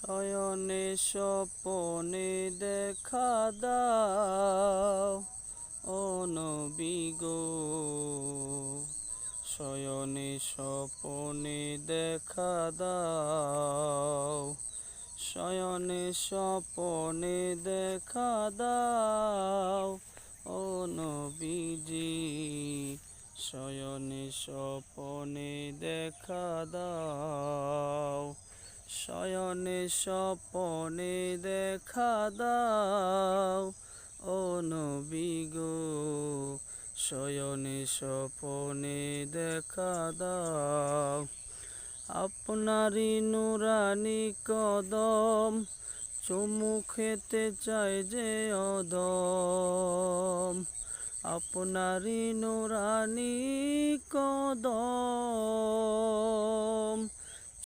শয়নে স্বপনে দেখা দাও ও নবী গো, শয়নে স্বপনে দেখা দাও, শয়নে স্বপনে দেখা দাও ও নবীজি, শয়নে স্বপনে দেখা দাও, শয়নে স্বপনে দেখা দাও ও নবী গো, শয়নে স্বপনে দেখা দাও। আপনারই নুরানি কদম চুমু খেতে চায় যে অদম, আপনারই নুরানি কদম